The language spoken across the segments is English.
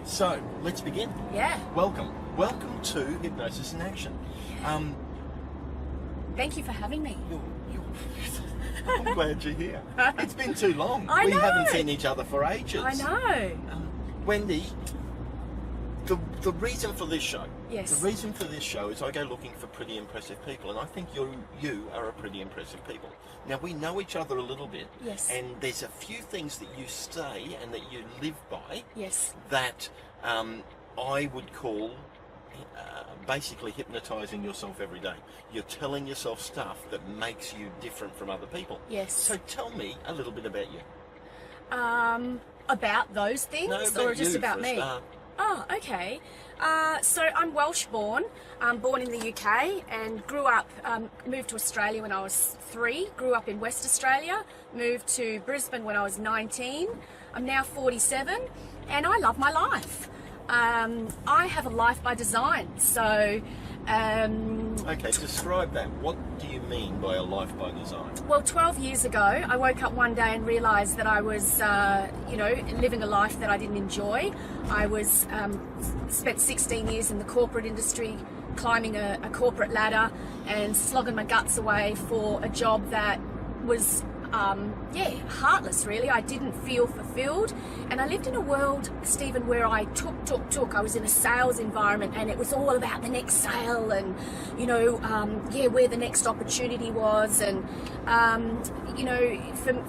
So, let's begin. Yeah. Welcome to Hypnosis in Action. Thank you for having me. I'm glad you're here. It's been too long. I we know. haven't seen each other for ages. I know. Wendy, the reason for this show. Yes. The reason for this show is I go looking for pretty impressive people, and I think you are a pretty impressive people. Now, we know each other a little bit. Yes. And there's a few things that you say and that you live by. Yes. That I would call basically hypnotizing yourself every day. You're telling yourself stuff that makes you different from other people. Yes. So tell me a little bit about you. About those things, No, or just you about for a me? start. Oh, okay. So I'm Welsh born, born in the UK, and grew up, moved to Australia when I was 3, grew up in West Australia, moved to Brisbane when I was 19. I'm now 47, and I love my life. I have a life by design, so... Okay, describe that. What do you mean by a life by design? Well, 12 years ago, I woke up one day and realised that I was, living a life that I didn't enjoy. I was spent 16 years in the corporate industry, climbing a corporate ladder and slogging my guts away for a job that was, heartless, really. I didn't feel fulfilled. And I lived in a world, Stephen, where I took. I was in a sales environment, and it was all about the next sale and, where the next opportunity was. And,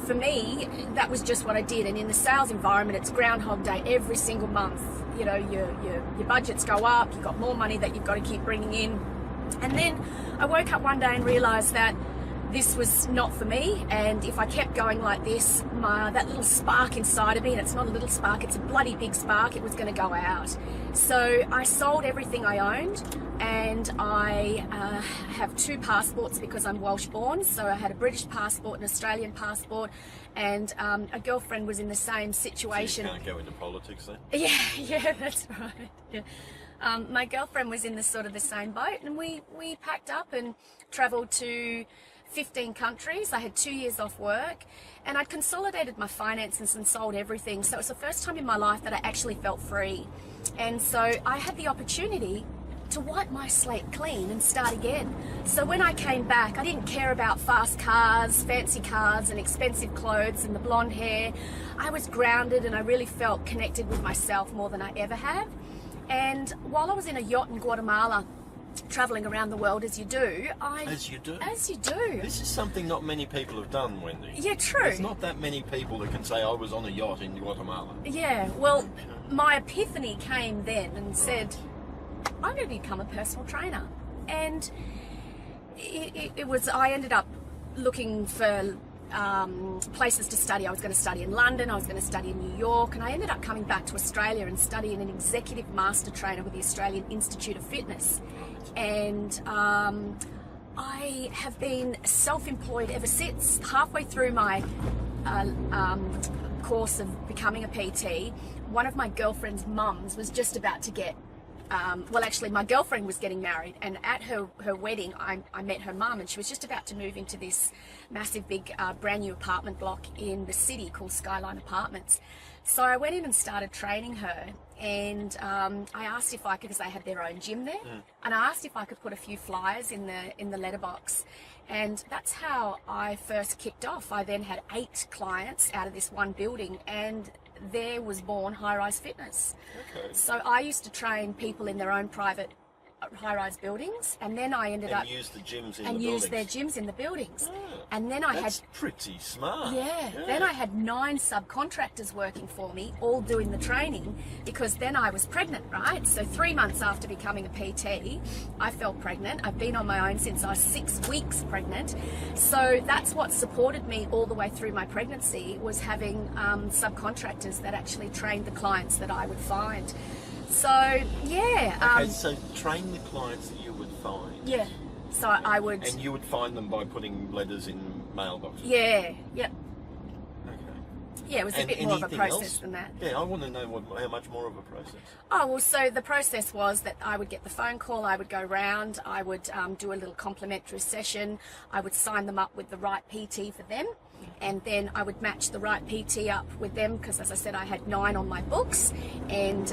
for me, that was just what I did. And in the sales environment, it's Groundhog Day every single month. You know, your budgets go up, you've got more money that you've got to keep bringing in. And then I woke up one day and realised that this was not for me, and if I kept going like this, that little spark inside of me, and it's not a little spark, it's a bloody big spark, it was going to go out. So I sold everything I owned, and I have 2 passports because I'm Welsh born, so I had a British passport, an Australian passport, and a girlfriend was in the same situation. So you can't go into politics then? Yeah, that's right. Yeah. My girlfriend was in the same boat, and we packed up and travelled to 15 countries. I had 2 years off work, and I'd consolidated my finances and sold everything. So it was the first time in my life that I actually felt free. And so I had the opportunity to wipe my slate clean and start again. So when I came back, I didn't care about fast cars, fancy cars and expensive clothes and the blonde hair. I was grounded, and I really felt connected with myself more than I ever have. And while I was in a yacht in Guatemala, travelling around the world as you do. As you do? This is something not many people have done, Wendy. Yeah, true. There's not that many people that can say, I was on a yacht in Guatemala. Yeah, well, my epiphany came then and said, I'm going to become a personal trainer. And I ended up looking for places to study. I was going to study in London, I was going to study in New York, and I ended up coming back to Australia and studying an executive master trainer with the Australian Institute of Fitness. And I have been self-employed ever since. Halfway through my course of becoming a PT, one of my girlfriend's mums was just about to get my girlfriend was getting married, and at her wedding I met her mum, and she was just about to move into this massive big brand new apartment block in the city called Skyline Apartments. So I went in and started training her, and I asked if I could, because they had their own gym there, and I asked if I could put a few flyers in the letterbox. And that's how I first kicked off. I then had 8 clients out of this one building, and there was born High-Rise Fitness. Okay. So I used to train people in their own private high-rise buildings, and then I ended up use the gyms in and the use buildings. their gyms in the buildings. Oh, and then that's pretty smart. Yeah. Then I had 9 subcontractors working for me, all doing the training, because then I was pregnant, right? So 3 months after becoming a PT, I fell pregnant. I've been on my own since I was 6 weeks pregnant. So that's what supported me all the way through my pregnancy, was having subcontractors that actually trained the clients that I would find. So, yeah. Okay, so train the clients that you would find. Yeah. So I would... And you would find them by putting letters in mailboxes? Yeah, yep. Okay. Yeah, it was a bit more of a process than that. Yeah, I want to know how much more of a process. Oh, well, so the process was that I would get the phone call, I would go round, I would do a little complimentary session, I would sign them up with the right PT for them. and then I would match the right PT up with them, because as I said, I had 9 on my books. And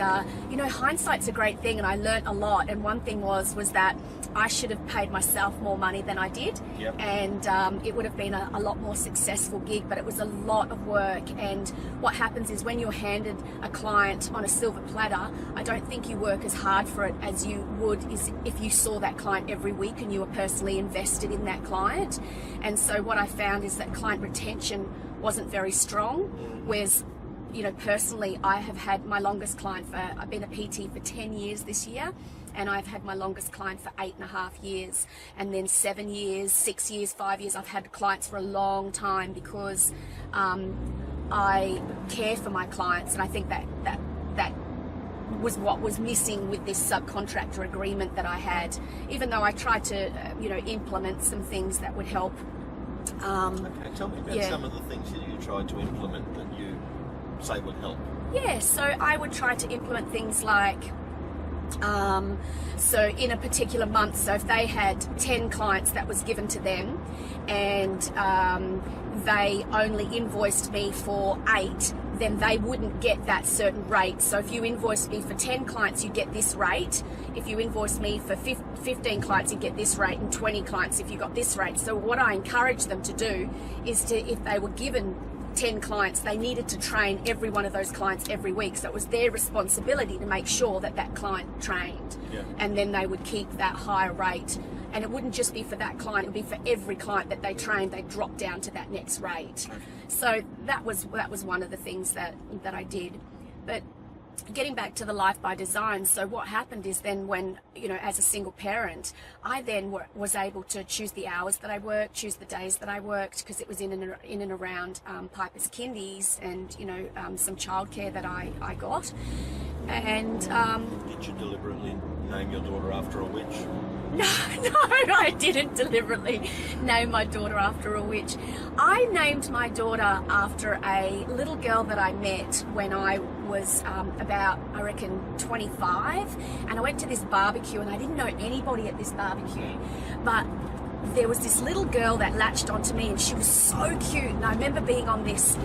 you know, hindsight's a great thing, and I learnt a lot. And one thing was that I should have paid myself more money than I did. Yep. And it would have been a lot more successful gig, but it was a lot of work. And what happens is, when you're handed a client on a silver platter, I don't think you work as hard for it as you would if you saw that client every week and you were personally invested in that client. And so what I found is that client retention wasn't very strong, whereas, you know, personally, I have had my longest client I've been a PT for 10 years this year, and I've had my longest client for 8.5 years, and then 7 years, 6 years, 5 years. I've had clients for a long time, because I care for my clients, and I think that was what was missing with this subcontractor agreement that I had, even though I tried to you know, implement some things that would help. Okay, tell me about some of the things that you tried to implement that you say would help. Yeah, so I would try to implement things like, so in a particular month, so if they had 10 clients that was given to them, and they only invoiced me for 8, then they wouldn't get that certain rate. So if you invoiced me for 10 clients, you get this rate. If you invoiced me for 15 clients, you get this rate, and 20 clients if you got this rate. So what I encourage them to do is to, if they were given 10 clients, they needed to train every one of those clients every week. So it was their responsibility to make sure that that client trained. Yeah. And then they would keep that higher rate. And it wouldn't just be for that client, it would be for every client that they trained, they dropped down to that next rate. Okay. So that was one of the things that I did. But getting back to the Life by Design, so what happened is, then when, you know, as a single parent, I then was able to choose the hours that I worked, choose the days that I worked, because it was in and around Piper's kindies and, you know, some childcare that I got. And did you deliberately name your daughter after a witch? No, I didn't deliberately name my daughter after a witch. I named my daughter after a little girl that I met when I was about, I reckon, 25. And I went to this barbecue, and I didn't know anybody at this barbecue. But there was this little girl that latched onto me, and she was so cute. And I remember being on this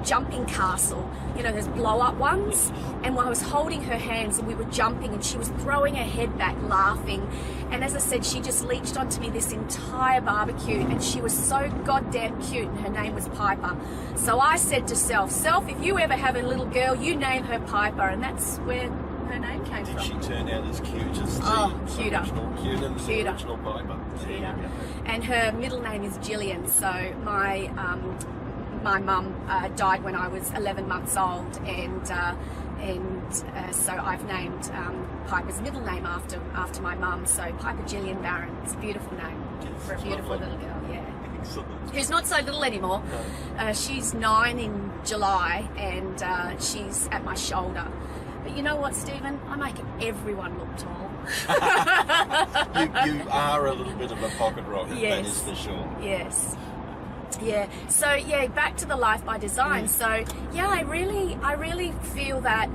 jumping castle, you know, those blow-up ones. And I was holding her hands, and we were jumping, and she was throwing her head back, laughing. And as I said, she just leached onto me this entire barbecue, and she was so goddamn cute, and her name was Piper. So I said to Self, if you ever have a little girl, you name her Piper. And that's where her name came from. Did she turn out as cute as the original Piper? Cuter. And her middle name is Gillian. So my mum died when I was 11 months old, and so I've named Piper's middle name after my mum. So Piper Gillian Barron. It's a beautiful name for a beautiful little girl. Yeah. Excellent. Who's not so little anymore. No. She's 9 in July, and she's at my shoulder. But you know what, Stephen? I make everyone look tall. You are a little bit of a pocket rocket, yes. That is for sure. Yes. Yeah. So yeah, back to the Life by Design. So yeah, I really feel that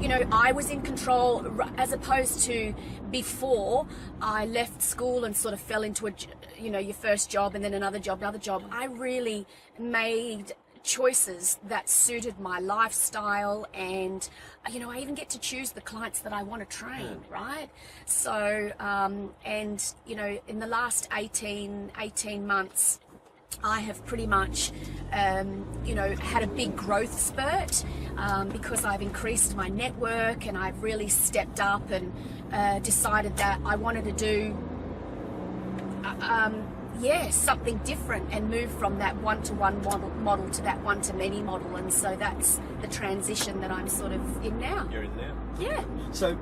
you know, I was in control, as opposed to before I left school and sort of fell into your first job and then another job. I really made choices that suited my lifestyle, and you know, I even get to choose the clients that I want to train, right? So and you know, in the last 18 months, I have pretty much you know, had a big growth spurt because I've increased my network, and I've really stepped up and decided that I wanted to do something different, and move from that one-to-one model to that one-to-many model. And so that's the transition that I'm sort of in now. You're in now? Yeah. So,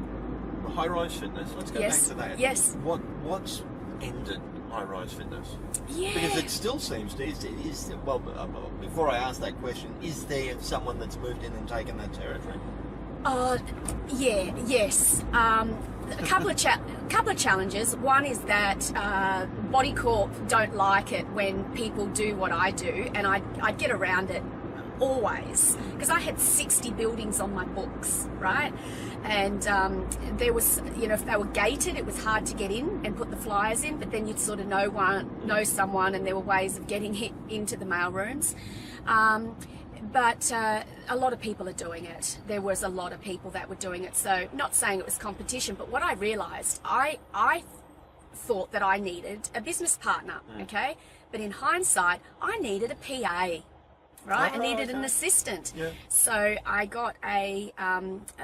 High-Rise Fitness, let's go back to that. Yes. What's ended High-Rise Fitness? Yeah. Because it still seems to, well, before I ask that question, is there someone that's moved in and taken that territory? Yes. A couple of challenges. One is that Body Corp don't like it when people do what I do, and I'd get around it always, because I had 60 buildings on my books, right? And there was, you know, if they were gated, it was hard to get in and put the flyers in, but then you'd sort of know someone, and there were ways of getting into the mail rooms. But a lot of people are doing it. There was a lot of people that were doing it. So not saying it was competition, but what I realized, I thought that I needed a business partner, okay? But in hindsight, I needed a PA, right? I needed an assistant. Yeah. So I got a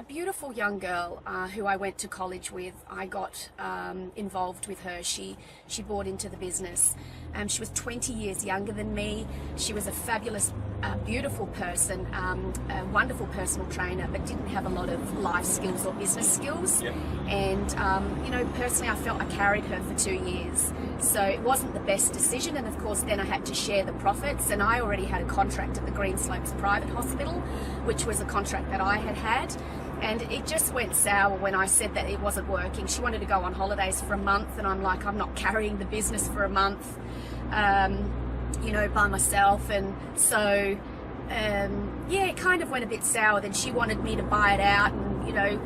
beautiful young girl who I went to college with. I got involved with her. She bought into the business. She was 20 years younger than me. She was a fabulous, beautiful person, a wonderful personal trainer, but didn't have a lot of life skills or business skills. Yep. And, you know, personally, I felt I carried her for 2 years. So it wasn't the best decision. And of course, then I had to share the profits. And I already had a contract at the Green Slopes Private Hospital, which was a contract that I had. And it just went sour when I said that it wasn't working. She wanted to go on holidays for a month, and I'm like, I'm not carrying the business for a month, you know, by myself. And so, yeah, it kind of went a bit sour. Then she wanted me to buy it out and, you know,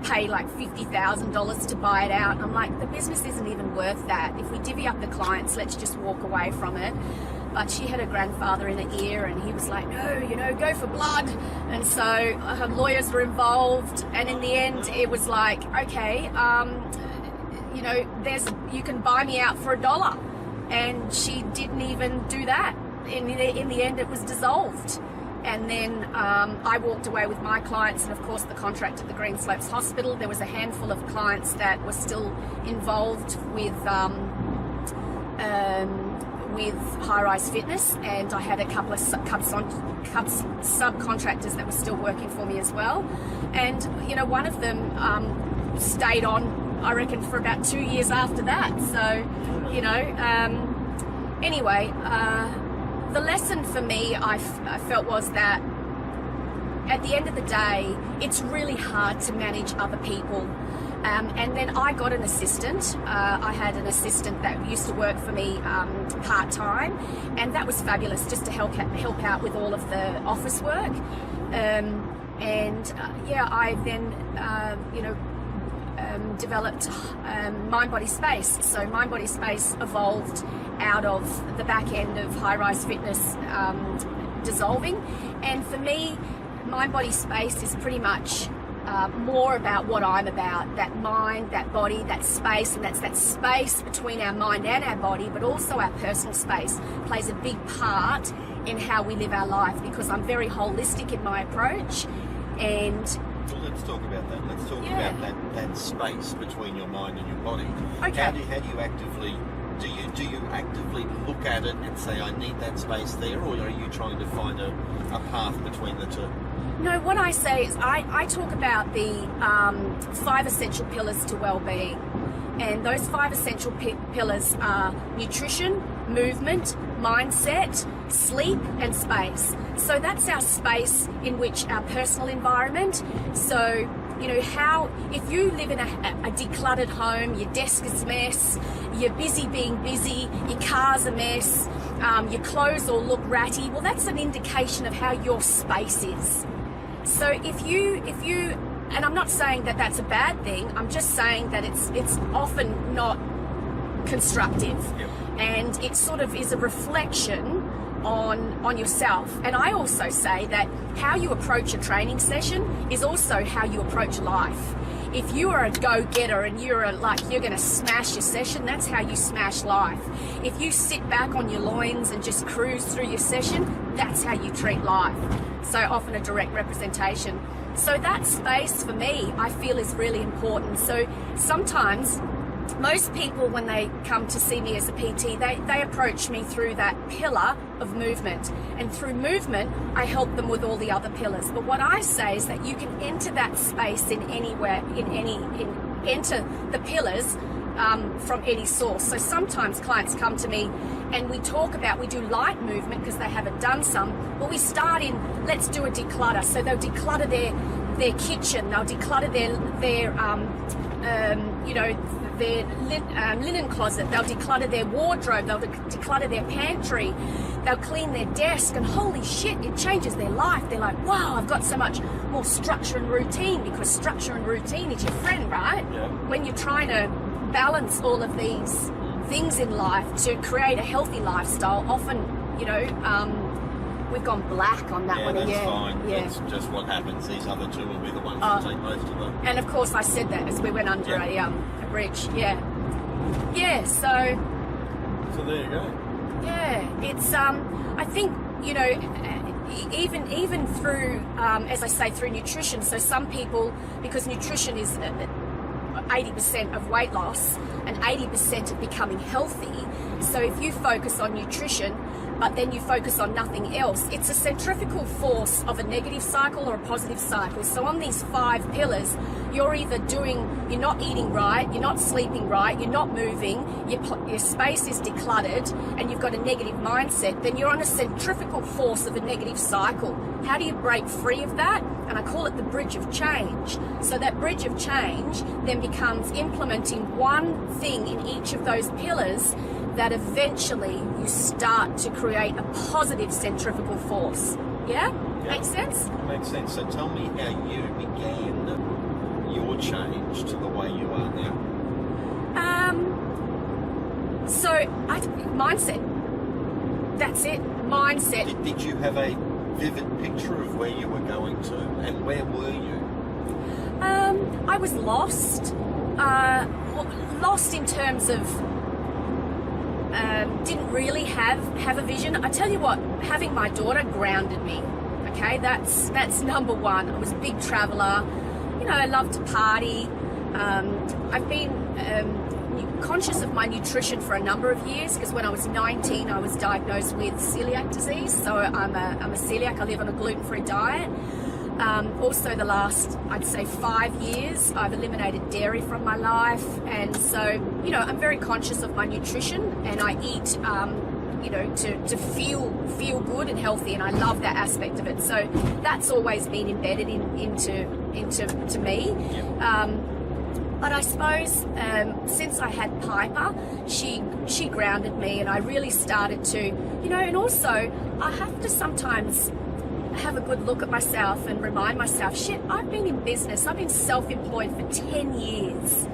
pay like $50,000 to buy it out. I'm like, the business isn't even worth that. If we divvy up the clients, let's just walk away from it. But she had her grandfather in her ear, and he was like, no, you know, go for blood. And so her lawyers were involved, and in the end it was like, okay, you know, you can buy me out for $1. And she didn't even do that. In the end it was dissolved. And then I walked away with my clients, and of course the contract at the Green Slopes Hospital. There was a handful of clients that were still involved with High Rise Fitness, and I had a couple of subcontractors that were still working for me as well. And you know, one of them stayed on, I reckon, for about 2 years after that. So, you know, anyway, the lesson for me, I felt, was that at the end of the day, it's really hard to manage other people. And then I got an assistant. I had an assistant that used to work for me part-time, and that was fabulous, just to help out with all of the office work. Yeah, I then, you know, developed Mind Body Space. So Mind Body Space evolved out of the back end of High Rise Fitness dissolving. And for me, Mind Body Space is pretty much more about what I'm about, that mind, that body, that space. And that's that space between our mind and our body, but also our personal space plays a big part in how we live our life, because I'm very holistic in my approach. And well, let's talk about that. Let's talk about that space between your mind and your body. Okay. How do you actively, do you actively look at it and say, I need that space there, or are you trying to find a path between the two? No, what I say is I talk about the 5 essential pillars to well-being. And those 5 essential pillars are nutrition, movement, mindset, sleep, and space. So that's our space in which our personal environment. So, you know, if you live in a decluttered home, your desk is a mess, you're busy being busy, your car's a mess, your clothes all look ratty, well, that's an indication of how your space is. So if you, and I'm not saying that that's a bad thing, I'm just saying that it's often not constructive. Yep. And it sort of is a reflection on yourself. And I also say that how you approach a training session is also how you approach life. If you are a go-getter and you're going to smash your session, that's how you smash life. If you sit back on your loins and just cruise through your session, that's how you treat life. So often a direct representation. So that space for me, I feel, is really important. So sometimes most people, when they come to see me as a PT, they approach me through that pillar of movement. And through movement, I help them with all the other pillars. But what I say is that you can enter that space in anywhere, enter the pillars from any source. So sometimes clients come to me and we do light movement because they haven't done some. Well, we start in, let's do a declutter. So they'll declutter their kitchen, they'll declutter their linen closet, they'll declutter their wardrobe, they'll declutter their pantry, they'll clean their desk, and holy shit, it changes their life. They're like, wow, I've got so much more structure and routine, because structure and routine is your friend, right? Yeah. When you're trying to balance all of these things in life to create a healthy lifestyle, often, we've gone black on that one again. That's fine. Yeah. It's just what happens. These other two will be the ones that take most of them. And of course, I said that as we went under a bridge. Yeah. Yeah. So there you go. Yeah, it's I think even through as I say, through nutrition. So some people, because nutrition is 80% of weight loss and 80% of becoming healthy. So if you focus on nutrition, but then you focus on nothing else, it's a centrifugal force of a negative cycle or a positive cycle. So on these 5 pillars, you're not eating right, you're not sleeping right, you're not moving, your space is decluttered, and you've got a negative mindset, then you're on a centrifugal force of a negative cycle. How do you break free of that? And I call it the bridge of change. So that bridge of change then becomes implementing one thing in each of those pillars that eventually you start to create a positive centrifugal force. Yeah? Makes sense? Makes sense. So tell me how you began your change to the way you are now. Mindset. That's it. Mindset. Did you have a vivid picture of where you were going to, and where were you? I was lost. Lost in terms of didn't really have a vision. I tell you what, having my daughter grounded me. Okay, that's number one. I was a big traveler. I love to party. I've been conscious of my nutrition for a number of years, because when I was 19 I was diagnosed with celiac disease, so I'm a celiac. I live on a gluten-free diet. Also the last, I'd say, 5 years I've eliminated dairy from my life, and so I'm very conscious of my nutrition, and I eat to feel good and healthy, and I love that aspect of it. So that's always been embedded into me. But I suppose since I had Piper, she grounded me, and I really started to, and also I have to sometimes have a good look at myself and remind myself, shit, I've been in business, I've been self-employed for 10 years.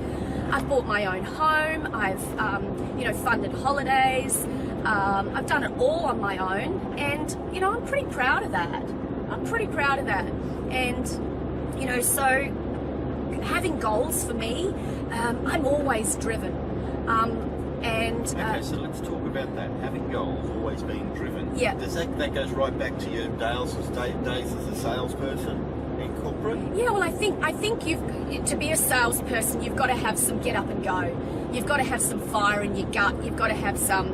I've bought my own home, I've funded holidays, I've done it all on my own, and I'm pretty proud of that. And so having goals for me, I'm always driven. Okay, so let's talk about that. Having goals, always being driven. Yeah. Does that goes right back to your days as a salesperson in corporate? Yeah, well, I think to be a salesperson, you've got to have some get up and go. You've got to have some fire in your gut. You've got to have some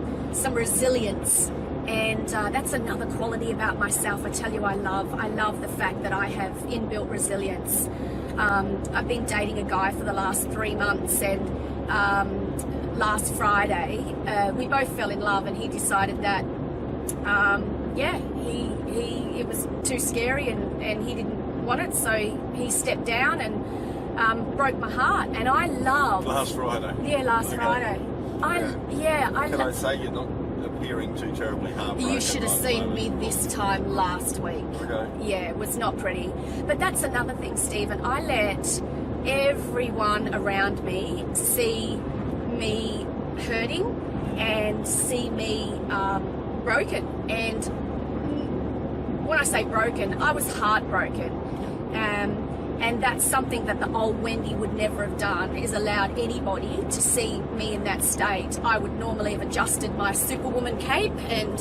resilience. And that's another quality about myself. I tell you, I love the fact that I have inbuilt resilience. I've been dating a guy for the last 3 months, and last Friday we both fell in love, and he decided that it was too scary, and he didn't want it, so he stepped down and broke my heart. And I love last Friday. Yeah, last Friday. Can I say you're not appearing too terribly heartbroken? You should have seen me this time last week. Okay. Yeah, it was not pretty. But that's another thing, Stephen. I let everyone around me see me hurting and see me broken. And when I say broken, I was heartbroken. And that's something that the old Wendy would never have done, is allowed anybody to see me in that state. I would normally have adjusted my superwoman cape and,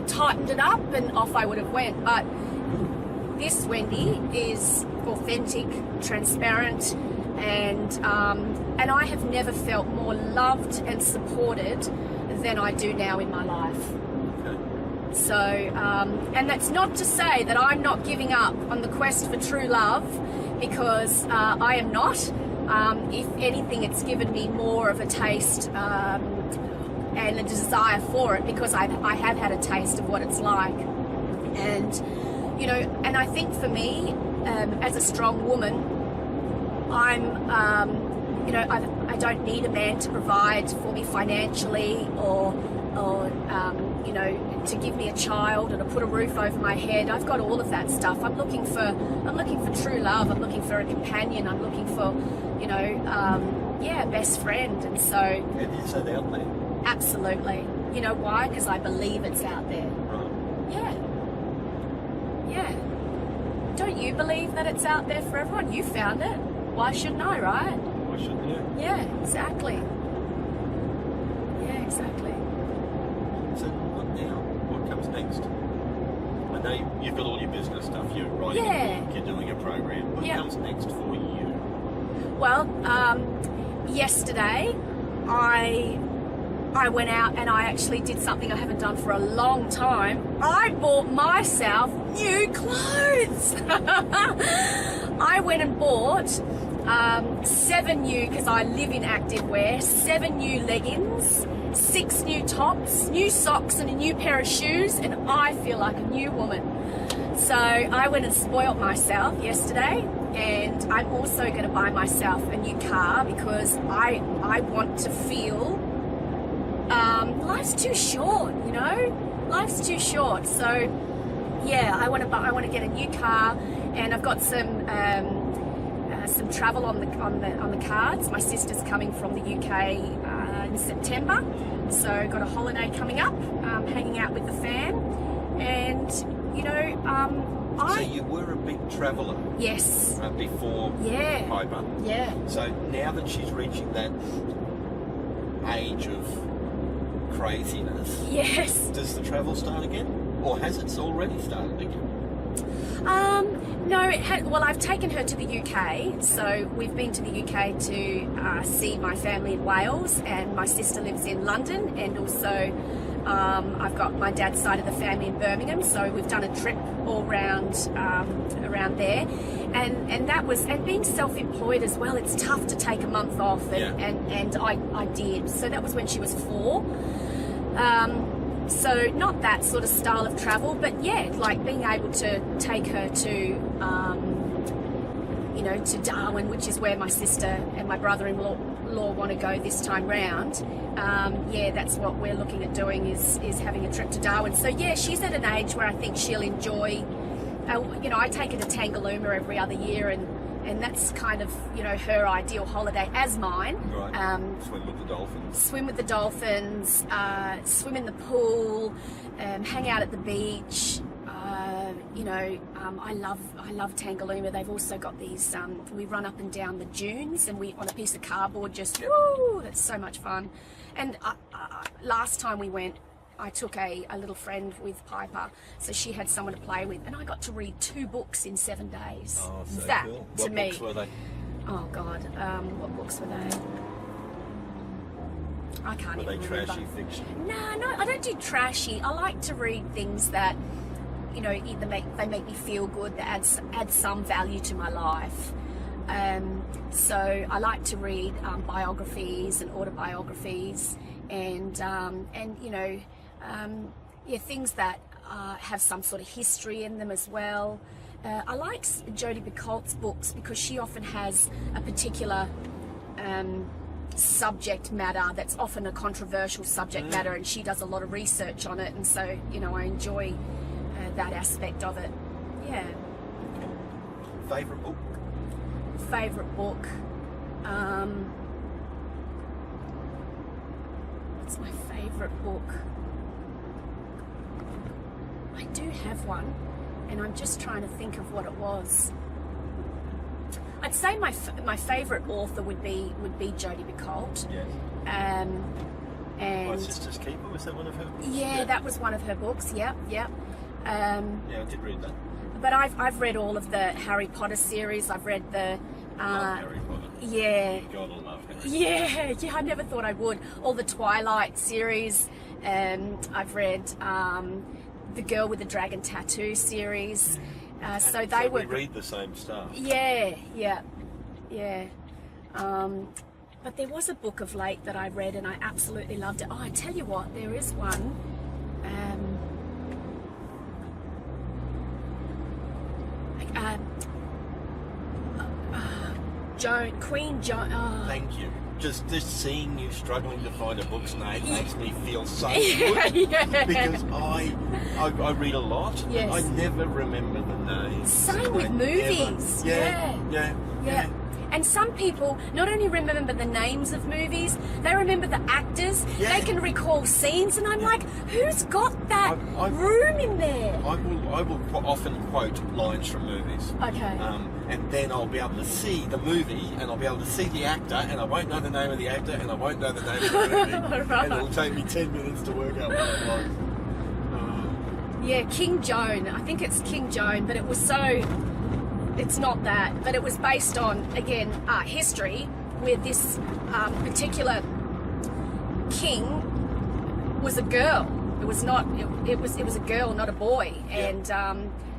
tightened it up, and off I would have went. But this Wendy is authentic, transparent, and I have never felt more loved and supported than I do now in my life. So, and that's not to say that I'm not giving up on the quest for true love, because I am not. If anything, it's given me more of a taste and a desire for it, because I have had a taste of what it's like. And, you know, and I think for me, as a strong woman, I'm, you know, I don't need a man to provide for me financially or you know, to give me a child or to put a roof over my head. I've got all of that stuff. I'm looking for true love. I'm looking for a companion. I'm looking for, you know, yeah, best friend. And so. And is that out there? Absolutely. You know why? Because I believe it's out there. Right. Yeah. Yeah. Don't you believe that it's out there for everyone? You found it. Why shouldn't I, right? Why shouldn't you? Yeah, exactly. Yeah, exactly. So what now? What comes next? I know you've got all your business stuff. You're writing a book. You're doing a program. What comes next for you? Well, yesterday I went out and I actually did something I haven't done for a long time. I bought myself new clothes. I went and bought 7 new, because I live in active wear, 7 new leggings, 6 new tops, new socks and a new pair of shoes, and I feel like a new woman. So I went and spoilt myself yesterday, and I'm also going to buy myself a new car because I want to feel life's too short, you know, life's too short. So yeah, I want to get a new car, and I've got some travel on the cards. My sister's coming from the UK in September, so got a holiday coming up, hanging out with the fam, and you know, So you were a big traveller. Yes. Before Piper. Yeah. So now that she's reaching that age of craziness, yes, does the travel start again, or has it already started again? No, well, I've taken her to the UK, so we've been to the UK to see my family in Wales, and my sister lives in London, and also I've got my dad's side of the family in Birmingham, so we've done a trip all around there, and that was, and being self-employed as well, it's tough to take a month off, and I did. So that was when she was 4. So not that sort of style of travel, but yeah, like being able to take her to, you know, to Darwin, which is where my sister and my brother-in-law want to go this time round. Yeah, that's what we're looking at doing, is having a trip to Darwin. So yeah, she's at an age where I think she'll enjoy, you know, I take her to Tangalooma every other year, and that's kind of, you know, her ideal holiday as mine. Right. Swim with the dolphins. Swim with the dolphins, swim in the pool, hang out at the beach. You know, I love Tangalooma. They've also got these, we run up and down the dunes, and we, on a piece of cardboard, just, woo, that's so much fun. And last time we went, I took a little friend with Piper, so she had someone to play with, and I got to read 2 books in 7 days. Oh, so that, cool. to What me. books were they? Oh God, what books were they? I can't Were even they remember. trashy fiction? No, I don't do trashy. I like to read things that, you know, either they make me feel good, that add some value to my life. So I like to read biographies and autobiographies, and you know, yeah, things that have some sort of history in them as well. I like Jodi Picoult's books because she often has a particular subject matter that's often a controversial subject matter, and she does a lot of research on it, and so, you know, I enjoy that aspect of it. Yeah. Favourite book? Favourite book? What's my favourite book? I do have one, and I'm just trying to think of what it was. I'd say my favourite author would be Jodi Picoult. Yes. And My Sister's Keeper, was that one of her books? yeah, that was one of her books. Yep. Yeah, I did read that. But I've read all of the Harry Potter series. I've read the Love Harry Potter. yeah. God, I love Harry. Yeah, I never thought I would. All the Twilight series. I've read the Girl with the Dragon Tattoo series. So they were. We read the same stuff. Yeah. But there was a book of late that I read and I absolutely loved it. Oh, I tell you what, there is one. Queen Joan. Oh. Thank you. Just seeing you struggling to find a book's name makes me feel so good. Yeah. Because I read a lot. Yes. I never remember the names. Same with movies. Yeah. And some people not only remember the names of movies, they remember the actors. Yeah. They can recall scenes, and I'm like, who's got that room in there? I will often quote lines from movies. Okay. And then I'll be able to see the movie, and I'll be able to see the actor, and I won't know the name of the actor, and I won't know the name of the movie. Right. And it'll take me 10 minutes to work out what it was. Yeah, King Joan. I think it's King Joan, but it was so... It's not that, but it was based on, again, history, where this particular king was a girl. It was not. It was a girl, not a boy, Yeah.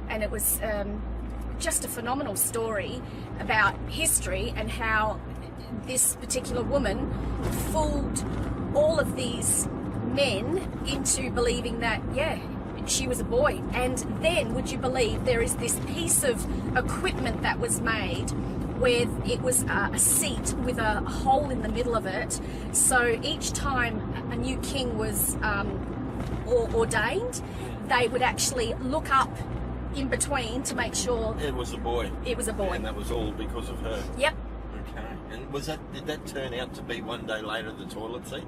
and it was just a phenomenal story about history and how this particular woman fooled all of these men into believing that, she was a boy. And then, would you believe, there is this piece of equipment that was made where it was a seat with a hole in the middle of it. So each time a new king was ordained, they would actually look up in between to make sure It was a boy. it was a boy. And that was all because of her. Yep. Okay. And did that turn out to be one day later the toilet seat?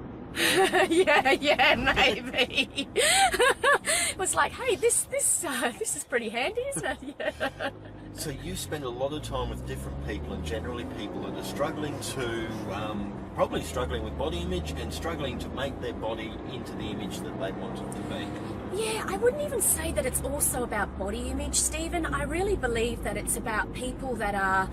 yeah, maybe. It was like, hey, this is pretty handy, isn't it? Yeah. So you spend a lot of time with different people, and generally people that are struggling to, probably struggling with body image and struggling to make their body into the image that they want it to be. Yeah, I wouldn't even say that it's also about body image, Stephen. I really believe that it's about people that are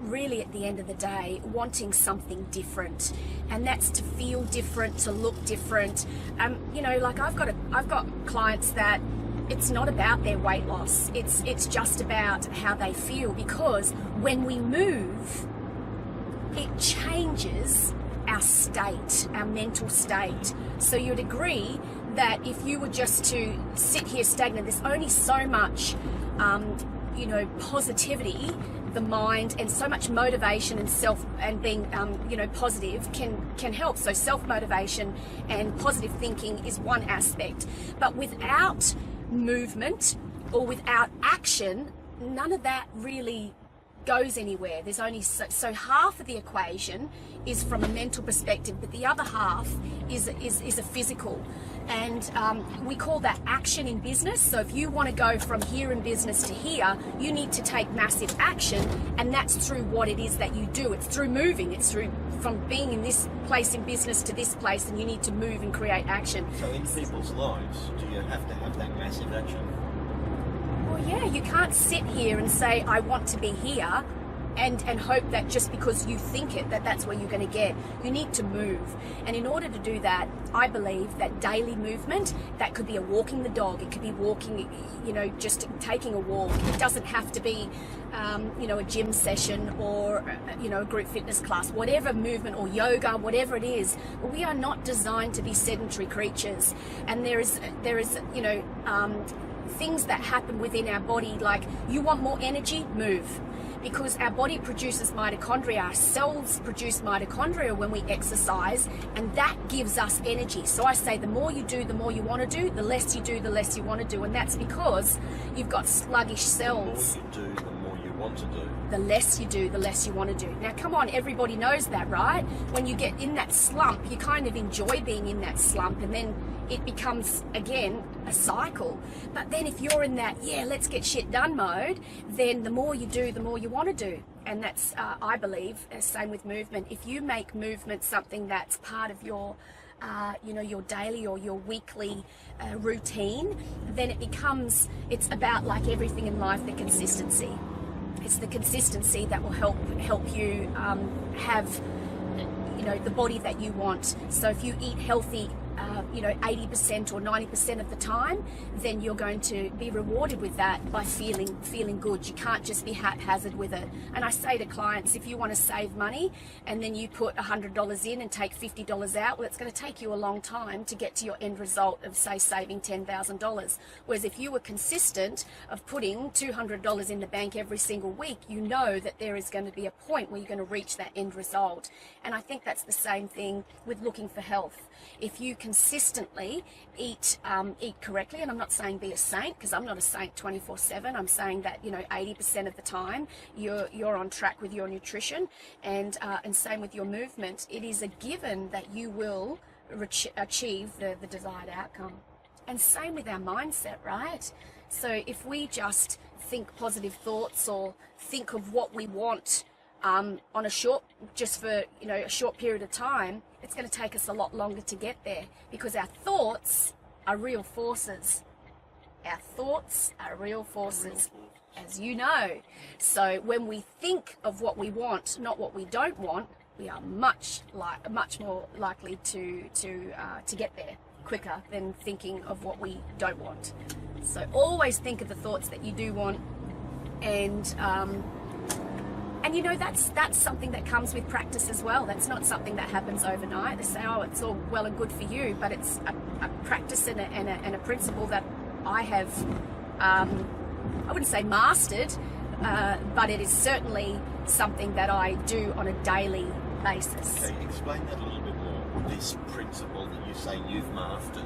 really, at the end of the day, wanting something different, and that's to feel different, to look different. Like I've got clients that it's not about their weight loss. It's just about how they feel, because when we move, it changes our state, our mental state. So you'd agree that if you were just to sit here stagnant, there's only so much, positivity the mind, and so much motivation and being positive can help. So self-motivation and positive thinking is one aspect, but without movement or without action, none of that really goes anywhere. There's only so half of the equation is from a mental perspective, but the other half is a physical. And we call that action in business. So if you want to go from here in business to here, you need to take massive action, and that's through what it is that you do. It's through moving. It's through from being in this place in business to this place, and you need to move and create action. So in people's lives, do you have to have that massive action? Well, yeah, you can't sit here and say, I want to be here, and hope that just because you think it, that's where you're going to get. You need to move. And in order to do that, I believe that daily movement, that could be a walking the dog, it could be walking, just taking a walk. It doesn't have to be, a gym session or, a group fitness class, whatever movement, or yoga, whatever it is. But we are not designed to be sedentary creatures. And there is things that happen within our body, like you want more energy, move. Because our body produces mitochondria, our cells produce mitochondria when we exercise, and that gives us energy. So I say the more you do, the more you want to do, the less you do, the less you want to do, and that's because you've got sluggish cells. The more you do, the more you want to do. The less you do, the less you want to do. Now come on, everybody knows that, right? When you get in that slump, you kind of enjoy being in that slump, and then it becomes, again, a cycle. But then if you're in that, let's get shit done mode, then the more you do, the more you want to do. And that's, I believe, same with movement. If you make movement something that's part of your, your daily or your weekly routine, then it's about, like everything in life, the consistency. It's the consistency that will help you have, the body that you want. So if you eat healthy, 80% or 90% of the time, then you're going to be rewarded with that by feeling good. You can't just be haphazard with it. And I say to clients, if you want to save money and then you put $100 in and take $50 out, well, it's going to take you a long time to get to your end result of, say, saving $10,000. Whereas if you were consistent of putting $200 in the bank every single week, you know that there is going to be a point where you're going to reach that end result. And I think that's the same thing with looking for health. If you consistently eat correctly, and I'm not saying be a saint, because I'm not a saint 24/7. I'm saying that 80% of the time you're on track with your nutrition, and same with your movement. It is a given that you will achieve the desired outcome. And same with our mindset, right? So if we just think positive thoughts or think of what we want on a short period of time, it's going to take us a lot longer to get there, because our thoughts are real forces. Our thoughts are real forces, as you know. So when we think of what we want, not what we don't want, we are much more likely to get there quicker than thinking of what we don't want. So always think of the thoughts that you do want, and that's something that comes with practice as well. That's not something that happens overnight. They say, oh, it's all well and good for you, but it's a practice and a principle that I have, I wouldn't say mastered, but it is certainly something that I do on a daily basis. Okay, explain that a little bit more. This principle that you say you've mastered.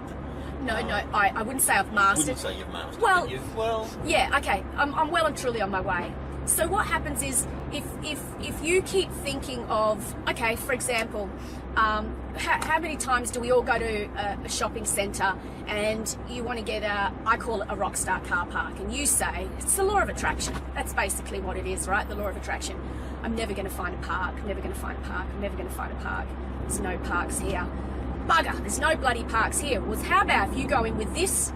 No, I wouldn't say I've mastered. Wouldn't say you've mastered. Well, yeah, okay. I'm well and truly on my way. So what happens is, if you keep thinking of, okay, for example, how many times do we all go to a shopping centre and you want to get I call it a rock star car park, and you say, it's the law of attraction. That's basically what it is, right? The law of attraction. I'm never going to find a park, never going to find a park, I'm never going to find a park. There's no parks here. Bugger, there's no bloody parks here. Well, how about if you go in with this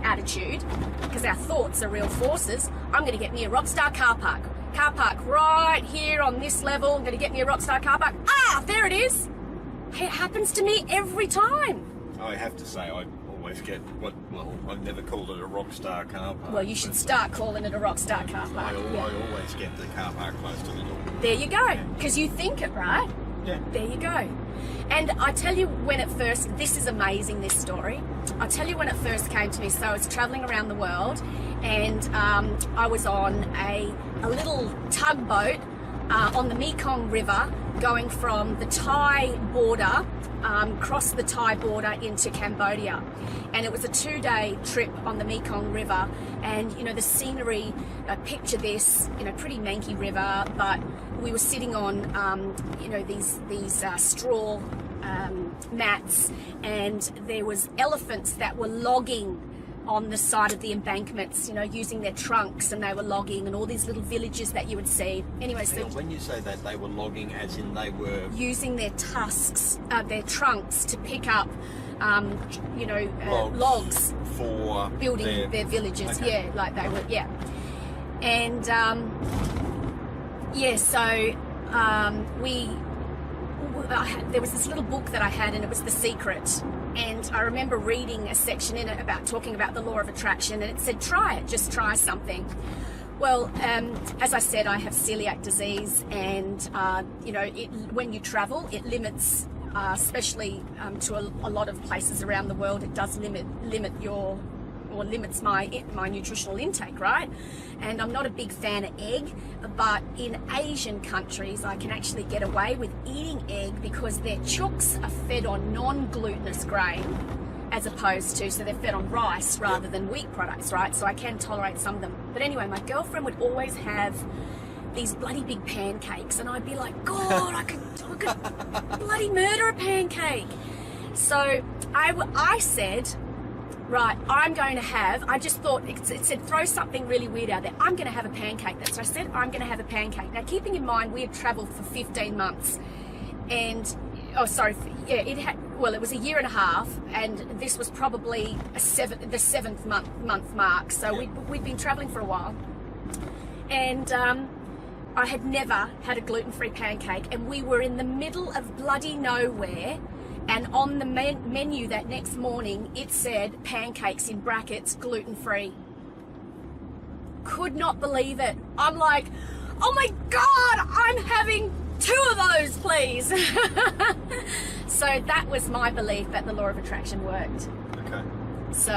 attitude, because our thoughts are real forces. I'm going to get me a rockstar car park right here on this level. I'm going to get me a rockstar car park. There it is. It happens to me every time. I have to say, I always get I've never called it a rockstar car park. Well, you should start calling it a rockstar car park. I always get the car park close to the door. There you go, because you think it, right? Yeah. There you go. And I tell you when it first, this is amazing, this story. I'll tell you when it first came to me. So I was traveling around the world, and I was on a little tugboat on the Mekong River, going from the Thai border, across the Thai border into Cambodia. And it was a 2-day trip on the Mekong River, and the scenery, picture this, pretty manky river, but we were sitting on these straw mats, and there was elephants that were logging on the side of the embankments, using their trunks, and they were logging, and all these little villages that you would see. Anyway, so when you say that, they were logging as in they were using their tusks, their trunks to pick up logs for building their villages. Okay. Yeah, like they were, yeah. And there was this little book that I had, and it was The Secret. And I remember reading a section in it about talking about the law of attraction, and it said, try it, just try something. Well, as I said, I have celiac disease, and when you travel, it limits, especially to a lot of places around the world, it does limits my nutritional intake, right? And I'm not a big fan of egg, but in Asian countries I can actually get away with eating egg because their chooks are fed on non-glutinous grain, as opposed to, so they're fed on rice rather than wheat products, right? So I can tolerate some of them. But anyway, my girlfriend would always have these bloody big pancakes, and I'd be like, God, I could bloody murder a pancake. So I said, right, I just thought, it said throw something really weird out there. I'm going to have a pancake. That's what I said, I'm going to have a pancake. Now, keeping in mind, we had traveled for 15 months. And, it was a year and a half, and this was probably the seventh month mark. So we'd been traveling for a while. And I had never had a gluten-free pancake, and we were in the middle of bloody nowhere. And on the menu that next morning, it said pancakes in brackets, gluten-free. Could not believe it. I'm like, oh my God, I'm having 2 of those, please. So that was my belief that the law of attraction worked. Okay. So,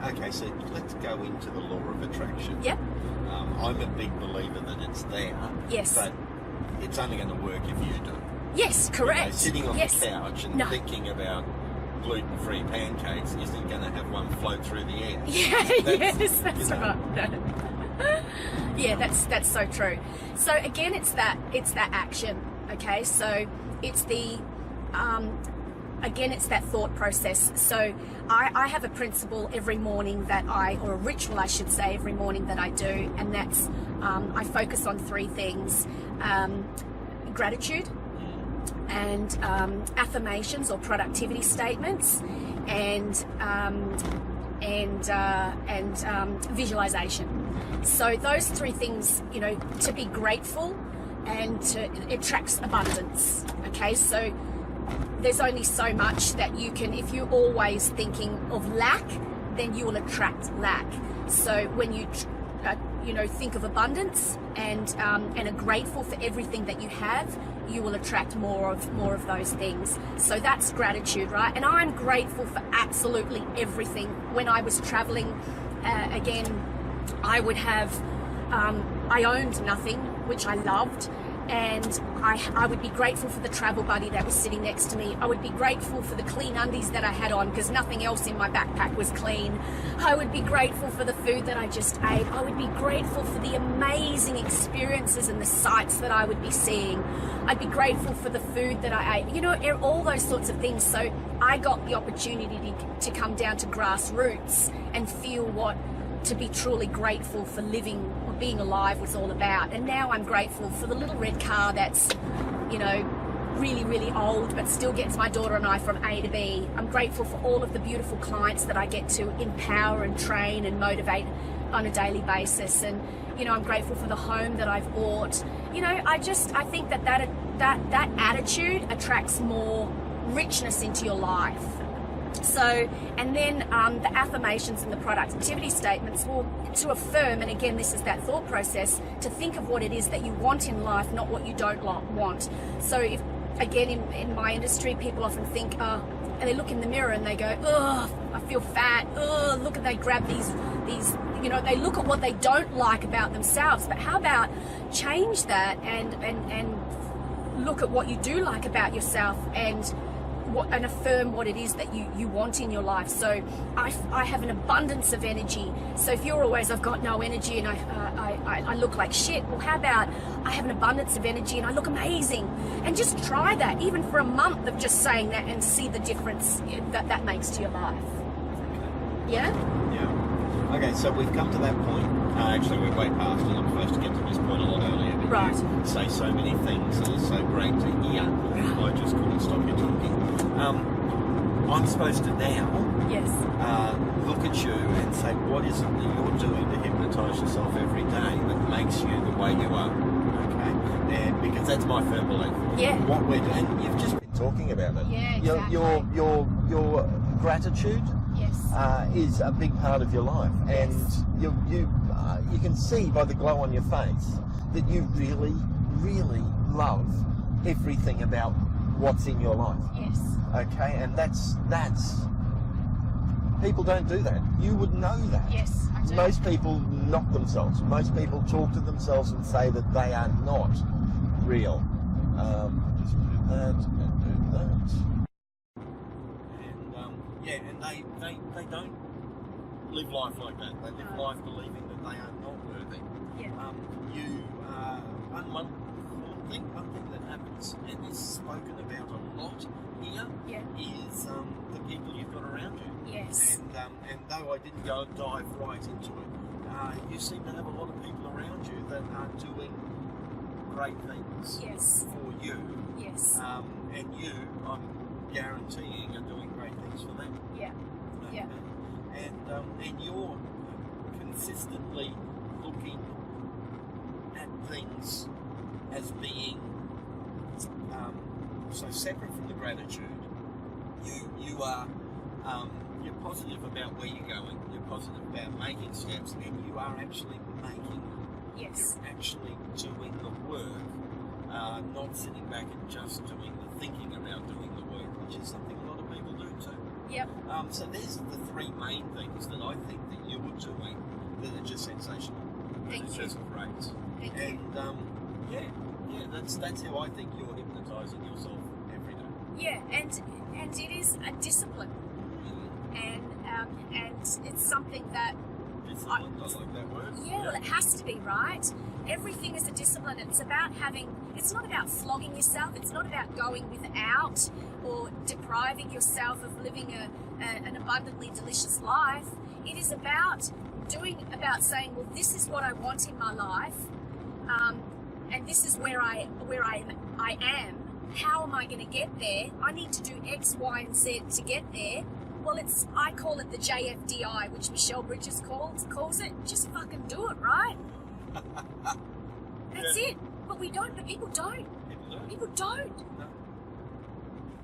okay, so let's go into the law of attraction. Yep. I'm a big believer that it's there. Yes. But it's only going to work if you do. Yes, correct. You know, sitting on yes. the couch and thinking about gluten-free pancakes isn't going to have one float through the air. Yeah, yes, that's right. Yeah, that's so true. So again, it's that action. Okay, so it's the again, it's that thought process. So I have a principle every morning or a ritual I should say, every morning that I do, and that's I focus on 3 things: gratitude, and affirmations or productivity statements, and visualization. So those 3 things, you know, to be grateful and it attracts abundance. Okay, so there's only so much that you can, if you're always thinking of lack, then you will attract lack. So when you think of abundance and are grateful for everything that you have, you will attract more of those things. So that's gratitude, right? And I'm grateful for absolutely everything. When I was traveling, again, I would have I owned nothing, which I loved, and I would be grateful for the travel buddy that was sitting next to me. I would be grateful for the clean undies that I had on because nothing else in my backpack was clean. I would be grateful for the food that I just ate. I would be grateful for the amazing experiences and the sights that I would be seeing. I'd be grateful for the food that I ate, you know, all those sorts of things. So I got the opportunity to come down to grassroots and feel what to be truly grateful for living or being alive was all about. And now I'm grateful for the little red car that's, you know, really, really old but still gets my daughter and I from A to B. I'm grateful for all of the beautiful clients that I get to empower and train and motivate on a daily basis. And, you know, I'm grateful for the home that I've bought. You know, I think that attitude attracts more richness into your life. So, and then the affirmations and the productivity statements will to affirm, and again, this is that thought process, to think of what it is that you want in life, not what you don't want. So if, again, in my industry, people often think, and they look in the mirror and they go, oh, I feel fat, oh, look, and they grab these, you know, they look at what they don't like about themselves. But how about change that and look at what you do like about yourself and affirm what it is that you want in your life. So I have an abundance of energy. So if you're always, I've got no energy and I look like shit, well, how about I have an abundance of energy and I look amazing? And just try that, even for a month of just saying that, and see the difference that makes to your life. Yeah? Yeah. Okay, so we've come to that point. Actually, we're way past it. I'm supposed to get to this point a lot earlier. But right. You say so many things that are so great to hear. I just couldn't stop you talking. I'm supposed to now look at you and say, what is it that you're doing to hypnotise yourself every day that makes you the way you are? Okay, and because that's my firm belief. Yeah. What we're doing, you've just been talking about it. Yeah, exactly. Your gratitude. Is a big part of your life, and you can see by the glow on your face that you really, really love everything about what's in your life. Yes. Okay, and that's people don't do that. You would know that. Yes, I do. Most people knock themselves. Most people talk to themselves and say that they are not real. Just do that and do that. And they don't live life like that. They live life believing that they are not worthy. Yeah. One thing that happens, and is spoken about a lot here, is the people you've got around you. Yes. And though I didn't dive right into it, you seem to have a lot of people around you that are doing great things for you. Yes. And you, I'm guaranteeing, are doing great things for them. Yeah. Okay. Yeah. And you're consistently looking at things as being so separate from the gratitude, you are you're positive about where you're going. You're positive about making steps, and you are actually making them. Yes. You're actually doing the work, not sitting back and just doing the thinking about doing the work, which is something a lot of people do too. Yep. So there's the three main things that I think that you're doing that are just sensational. Thank you. Just great. Thank you. Yeah, that's how I think you're hypnotizing yourself every day. Yeah, and it is a discipline, and it's something that discipline. I like that word. Yeah, well, it has to be, right? Everything is a discipline. It's about it's not about flogging yourself. It's not about going without or depriving yourself of living an abundantly delicious life. It is about saying, well, this is what I want in my life, and this is where I am. How am I going to get there? I need to do X, Y, and Z to get there. Well, I call it the JFDI, which Michelle Bridges calls it. Just fucking do it, right? That's it. But we don't. But people don't. People don't. No.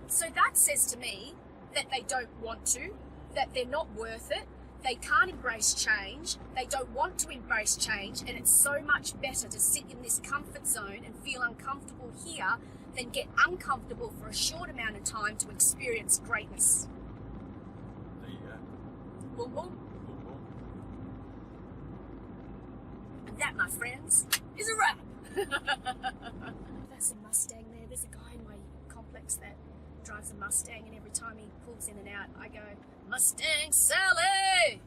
So that says to me that they don't want to, that they're not worth it, they can't embrace change, they don't want to embrace change, and it's so much better to sit in this comfort zone and feel uncomfortable here than get uncomfortable for a short amount of time to experience greatness. There you go. Boom, boom. Boom, boom. And that, my friends, is a wrap. That's a Mustang there. There's a guy in my complex that drives a Mustang, and every time he pulls in and out, I go, Mustang Sally!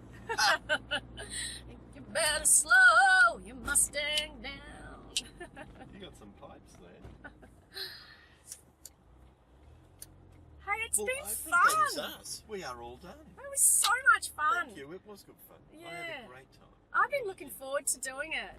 You better slow your Mustang down. You got some pipes there. Hey, it's been I think fun. that is us. We are all done. It was so much fun. Thank you. It was good fun. Yeah. I had a great time. I've been looking forward to doing it.